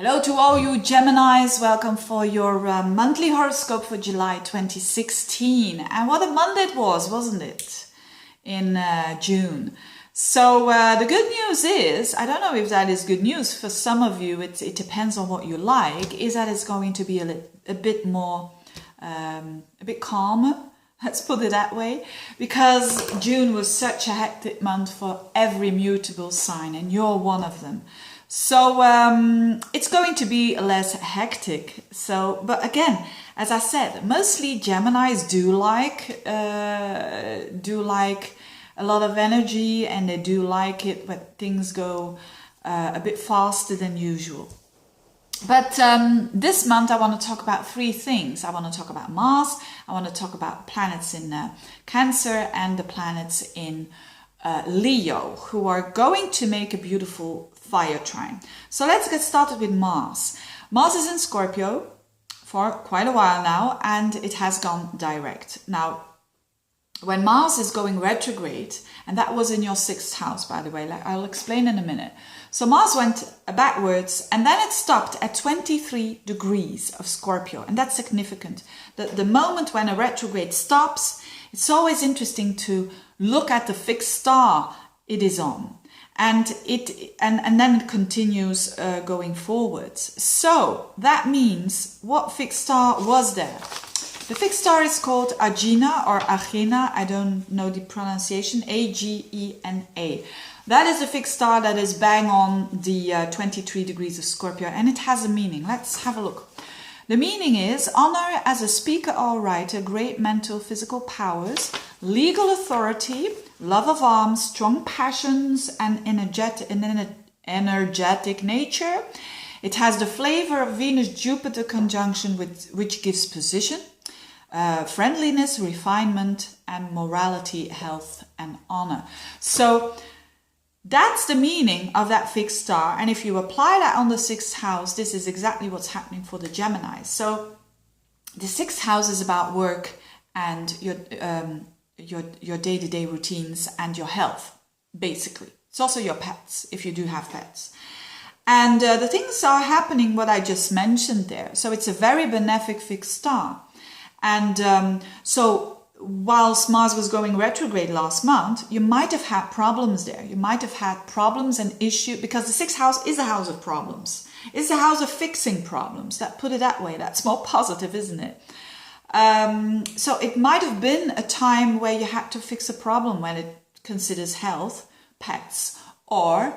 Hello to all you Geminis, welcome for your monthly horoscope for July 2016. And what a month it was, wasn't it? In June. So the good news is, I don't know if that is good news, for some of you it depends on what you like, is that it's going to be a bit more, a bit calmer, let's put it that way, because June was such a hectic month for every mutable sign and you're one of them. So it's going to be less hectic. So, but again, as I said, mostly Geminis do like a lot of energy, and they do like it when things go a bit faster than usual. But this month I want to talk about three things. I want to talk about Mars, I want to talk about planets in Cancer and the planets in Leo, who are going to make a beautiful fire trine. So let's get started with Mars. Mars is in Scorpio for quite a while now, and it has gone direct. Now, when Mars is going retrograde, and that was in your 6th house, by the way, like I'll explain in a minute. So Mars went backwards, and then it stopped at 23 degrees of Scorpio, and that's significant. The moment when a retrograde stops, it's always interesting to look at the fixed star it is on. And then it continues going forwards. So that means, what fixed star was there? The fixed star is called Agena or Agena. I don't know the pronunciation. Agena. That is the fixed star that is bang on the 23 degrees of Scorpio, and it has a meaning. Let's have a look. The meaning is honor as a speaker or writer, great mental, physical powers, legal authority, love of arms, strong passions, and energetic nature. It has the flavor of Venus-Jupiter conjunction, which gives position, friendliness, refinement, and morality, health, and honor. So that's the meaning of that fixed star. And if you apply that on the 6th house, this is exactly what's happening for the Geminis. So the 6th house is about work and your day-to-day routines and your health, basically. It's also your pets, if you do have pets. And the things are happening, what I just mentioned there. So it's a very benefic fixed star. And so whilst Mars was going retrograde last month, you might have had problems there. You might have had problems and issues, because the 6th house is a house of problems. It's a house of fixing problems. Put it that way. That's more positive, isn't it? So it might have been a time where you had to fix a problem when it considers health, pets, or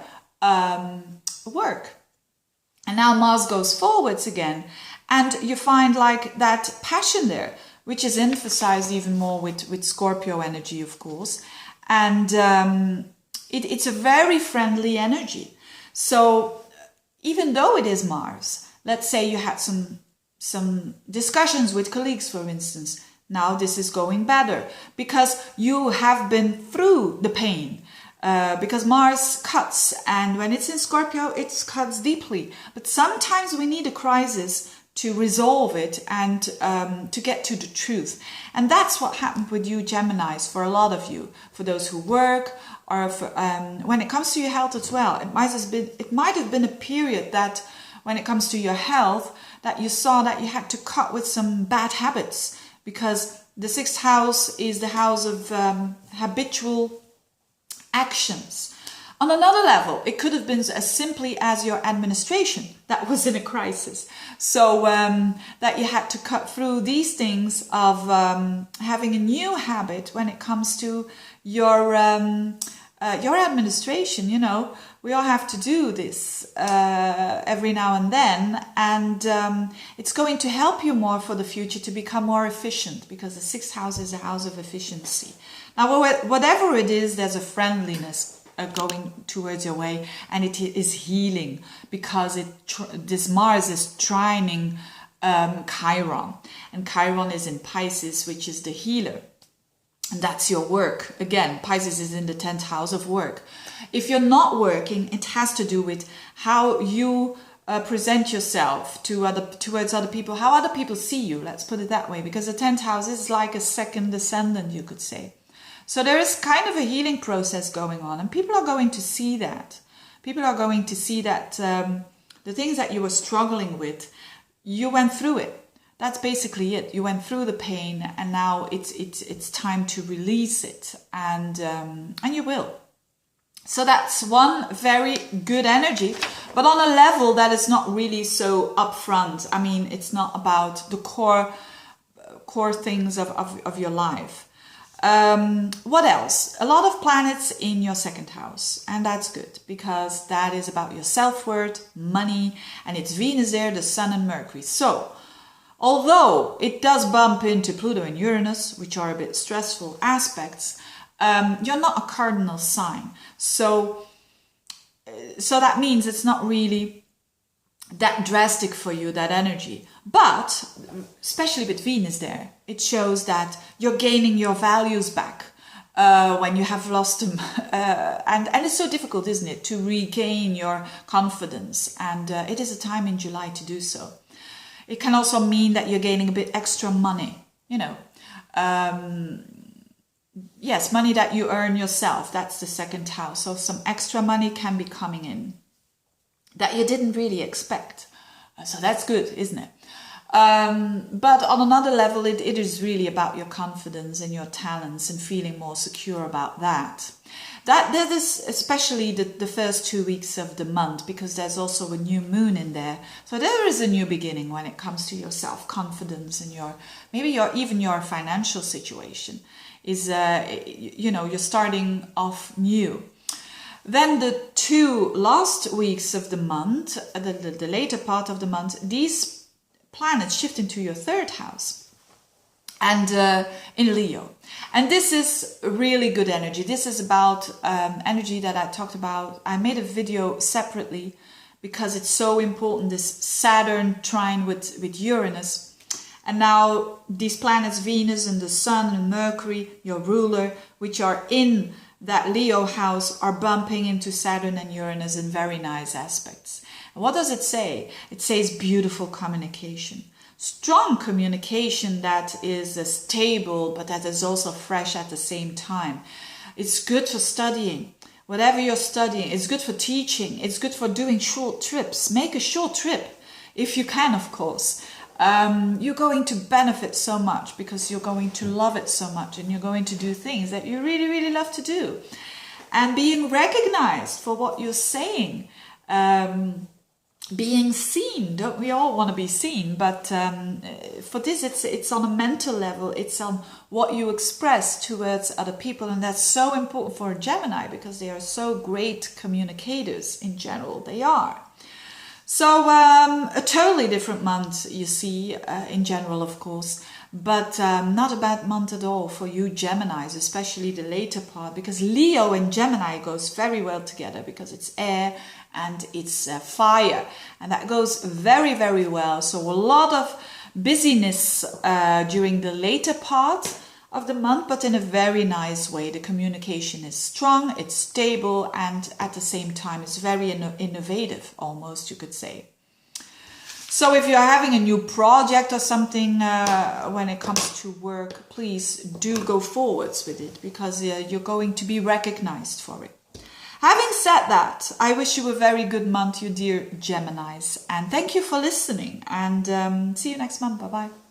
work. And now Mars goes forwards again, and you find like that passion there, which is emphasized even more with Scorpio energy, of course. And it's a very friendly energy. So even though it is Mars, let's say you had some discussions with colleagues, for instance, now this is going better because you have been through the pain. Because Mars cuts, and when it's in Scorpio, it cuts deeply. But sometimes we need a crisis to resolve it and to get to the truth. And that's what happened with you Geminis, for a lot of you, for those who work, or for, when it comes to your health as well. It might have been a period that when it comes to your health, that you saw that you had to cut with some bad habits, because the 6th house is the house of habitual actions. On another level, it could have been as simply as your administration that was in a crisis. So that you had to cut through these things of having a new habit when it comes to your administration. You know, we all have to do this every now and then, and it's going to help you more for the future to become more efficient, because the 6th house is a house of efficiency. Now, whatever it is, there's a friendliness going towards your way, and it is healing, because this Mars is trining Chiron, and Chiron is in Pisces, which is the healer, and that's your work. Again, Pisces is in the 10th house of work. If you're not working, it has to do with how you present yourself towards other people, how other people see you, let's put it that way, because the 10th house is like a second ascendant, you could say. So there is kind of a healing process going on, and people are going to see that. People are going to see that the things that you were struggling with, you went through it. That's basically it. You went through the pain, and now it's time to release it, and you will. So that's one very good energy, but on a level that is not really so upfront. I mean, it's not about the core things of your life. What else? A lot of planets in your second house, and that's good because that is about your self-worth, money, and it's Venus there, the Sun and Mercury. So although it does bump into Pluto and Uranus, which are a bit stressful aspects, you're not a cardinal sign. So that means it's not really that drastic for you, that energy. But especially with Venus there, it shows that you're gaining your values back when you have lost them. And it's so difficult, isn't it, to regain your confidence. And it is a time in July to do so. It can also mean that you're gaining a bit extra money, you know. Yes, money that you earn yourself. That's the second house. So some extra money can be coming in that you didn't really expect. So that's good, isn't it? But on another level, it is really about your confidence and your talents and feeling more secure about that. That is especially the first 2 weeks of the month, because there's also a new moon in there. So there is a new beginning when it comes to your self-confidence and even your financial situation is, you're starting off new. Then the 2 last weeks of the month, the later part of the month, these planets shift into your third house and in Leo. And this is really good energy. This is about energy that I talked about. I made a video separately because it's so important, this Saturn trine with Uranus. And now these planets, Venus and the Sun and Mercury, your ruler, which are in that Leo house, are bumping into Saturn and Uranus in very nice aspects. And what does it say? It says beautiful communication. Strong communication that is stable, but that is also fresh at the same time. It's good for studying. Whatever you're studying, it's good for teaching. It's good for doing short trips. Make a short trip, if you can, of course. You're going to benefit so much because you're going to love it so much, and you're going to do things that you really, really love to do. And being recognized for what you're saying, being seen. Don't we all want to be seen? But for this, it's on a mental level. It's on what you express towards other people, and that's so important for a Gemini because they are so great communicators in general. They are. So a totally different month, you see, in general, of course, but not a bad month at all for you Geminis, especially the later part, because Leo and Gemini goes very well together because it's air and it's fire, and that goes very, very well. So a lot of busyness during the later part of the month, but in a very nice way. The communication is strong, it's stable, and at the same time it's very innovative, almost, you could say. So if you're having a new project or something when it comes to work, please do go forwards with it because you're going to be recognized for it. Having said that, I wish you a very good month, you dear Geminis, and thank you for listening, and see you next month. Bye-bye.